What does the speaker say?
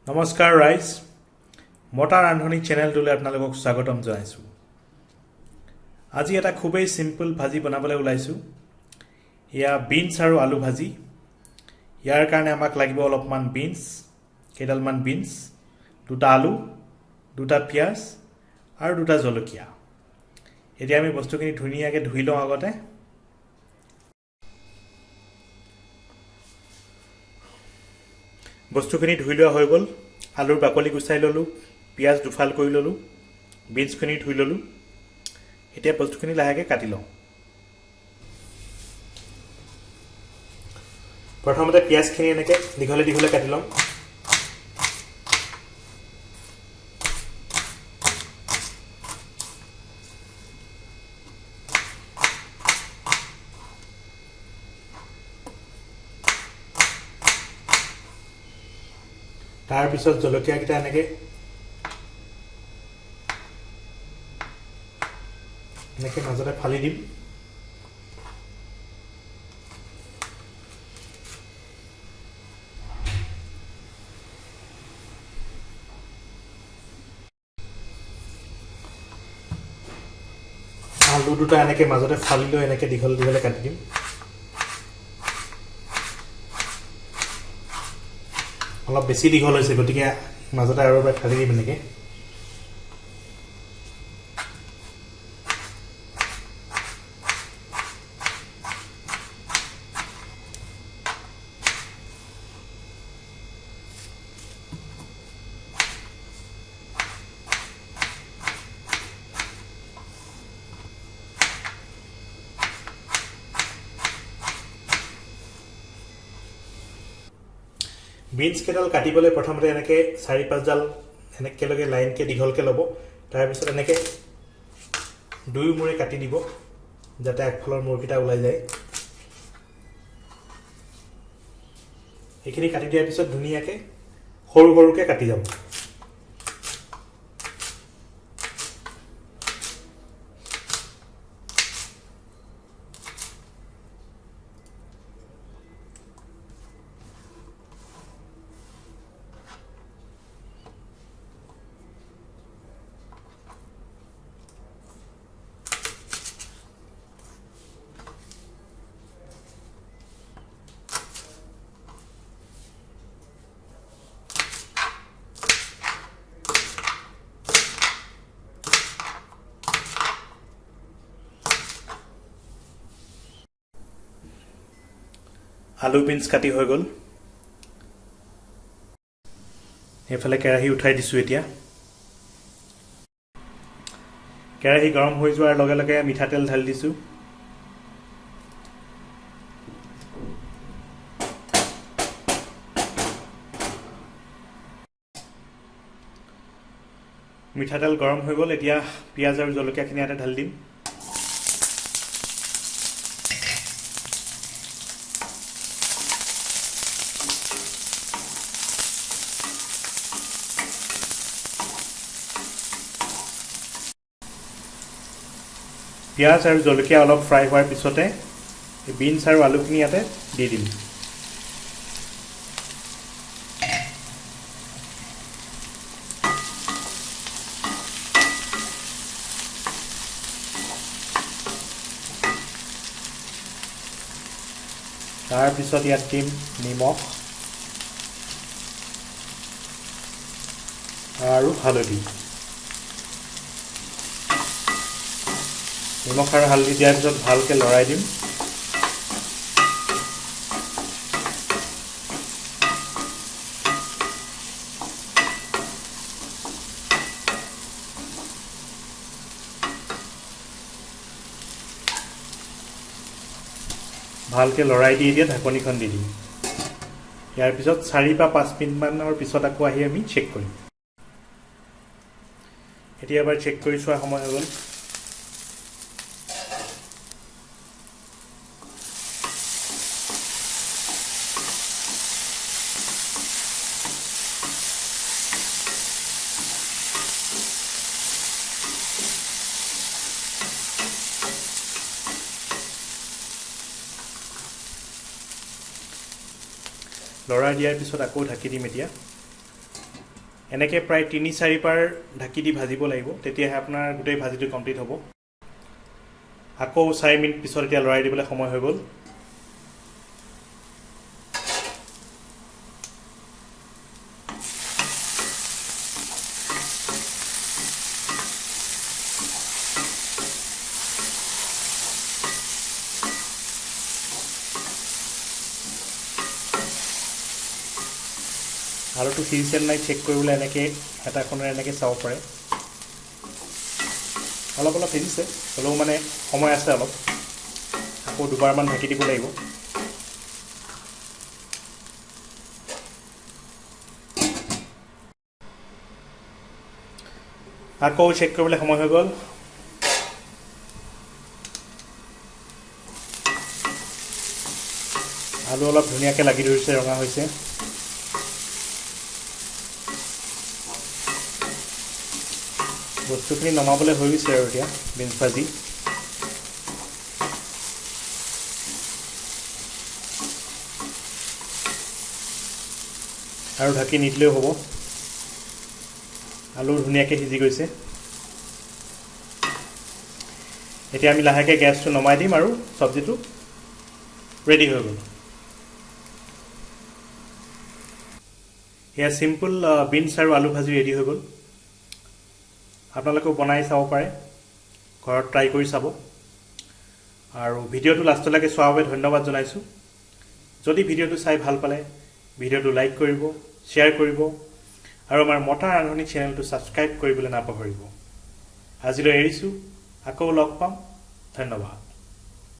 নমস্কাৰ ৰাইজ, মটা ৰান্ধনি চেনেলটোলৈ আপোনালোকক স্বাগতম জনাইছোঁ। আজি এটা খুবেই সিম্পল ভাজি বনাবলৈ ওলাইছোঁ। এয়া বিনছ আৰু আলু ভাজি। ইয়াৰ কাৰণে আমাক লাগিব অলপমান বিনছ, কেইডালমান বিনছ, দুটা আলু, দুটা পিঁয়াজ আৰু দুটা জলকীয়া। এতিয়া আমি বস্তুখিনি ধুনীয়াকৈ ধুই লওঁ। আগতে বস্তুখিনি ধুই লোৱা হৈ গ'ল। আলুৰ বাকলি গুচাই ল'লোঁ, পিঁয়াজ দুফাল কৰি ল'লোঁ, বিনছখিনি ধুই ল'লোঁ। এতিয়া বস্তুখিনি লাহেকৈ কাটি লওঁ। প্ৰথমতে পিঁয়াজখিনি এনেকৈ দীঘলে দীঘলে কাটি লওঁ। তাৰপিছত জলকীয়াকেইটা এনেকৈ মাজতে ফালি দিম। আলু দুটা এনেকৈ মাজতে ফালি লৈ এনেকৈ দীঘল দীঘলে কাটি দিম। অলপ বেছি দীঘল হৈছে, গতিকে মাজতে আৰু এবাৰ ফালি দিম এনেকৈ। বিনছ কেইডাল কাটিবলৈ প্ৰথমতে এনেকৈ 4-5ডাল এনেকৈ লাইনকৈ দীঘলকৈ ল'ব। তাৰপিছত এনেকৈ দুই মূৰে কাটি দিব, যাতে আগফালৰ মূৰকেইটা ওলাই যায়। এইখিনি কাটি দিয়াৰ পিছত ধুনীয়াকৈ সৰু সৰুকৈ কাটি যাব। আলু বিনছ কাটি হৈ গ'ল। এইফালে কেৰাহী উঠাই দিছোঁ। এতিয়া কেৰাহী গৰম হৈ যোৱাৰ লগে লগে মিঠাতেল ঢালি দিছোঁ। মিঠাতেল গৰম হৈ গ'ল। এতিয়া পিঁয়াজ আৰু জলকীয়াখিনি ইয়াতে ঢালি দিম। পিঁয়াজ আৰু জলকীয়া অলপ ফ্ৰাই হোৱাৰ পিছতে বিনছ আৰু আলুখিনি ইয়াতে দি দিম। তাৰপিছত ইয়াত দিম নিমখ আৰু হালধি। নিমখ আৰু হালধি দিয়াৰ পিছত ভালকৈ লৰাই দিম। ভালকৈ লৰাই দি এতিয়া ঢাকনিখন দি দিম। ইয়াৰ পিছত 4 বা 5 মিনিটমানৰ পিছত আকৌ আহি আমি চেক কৰিম। এতিয়া এবাৰ চেক কৰি চোৱাৰ সময় হৈ গ'ল। লৰাই দিয়াৰ পিছত আকৌ ঢাকি দিম। এতিয়া এনেকৈ প্ৰায় ৩-৪ বাৰ ঢাকি দি ভাজিব লাগিব, তেতিয়াহে আপোনাৰ গোটেই ভাজিটো কমপ্লিট হ'ব। আকৌ ৪ মিনিট পিছত এতিয়া লৰাই দিবলৈ সময় হৈ গ'ল। আলুটো সিজিছে নাই চেক কৰিবলৈ এনেকৈ হেতাখনেৰে এনেকৈ চাব পাৰে। অলপ অলপ সিজিছে, হ'লেও মানে সময় আছে অলপ, আকৌ দুবাৰমান ঢাকি দিব লাগিব। আকৌ চেক কৰিবলৈ সময় হৈ গ'ল। আলু অলপ ধুনীয়াকৈ লাগি ধৰিছে, ৰঙা হৈছে। বস্তুখিনি নমাবলৈ হৈ গৈছে আৰু এতিয়া বিনছ ভাজি। আৰু ঢাকি নিদিলেও হ'ব, আলু ধুনীয়াকৈ সিজি গৈছে। এতিয়া আমি লাহেকৈ গেছটো নমাই দিম আৰু চব্জিটো ৰেডি হৈ গ'ল। এয়া চিম্পুল বিনছ আৰু আলু ভাজি ৰেডি হৈ গ'ল। আপোনালোকেও বনাই চাব পাৰে, ঘৰত ট্ৰাই কৰি চাব। আৰু ভিডিঅ'টো লাষ্টলৈকে চোৱাৰ বাবে ধন্যবাদ জনাইছোঁ। যদি ভিডিঅ'টো চাই ভাল পালে ভিডিঅ'টো লাইক কৰিব, শ্বেয়াৰ কৰিব আৰু আমাৰ মতা ৰান্ধনী চেনেলটো ছাবস্ক্ৰাইব কৰিবলৈ নাপাহৰিব। আজিলৈ এৰিছোঁ, আকৌ লগ পাম। ধন্যবাদ।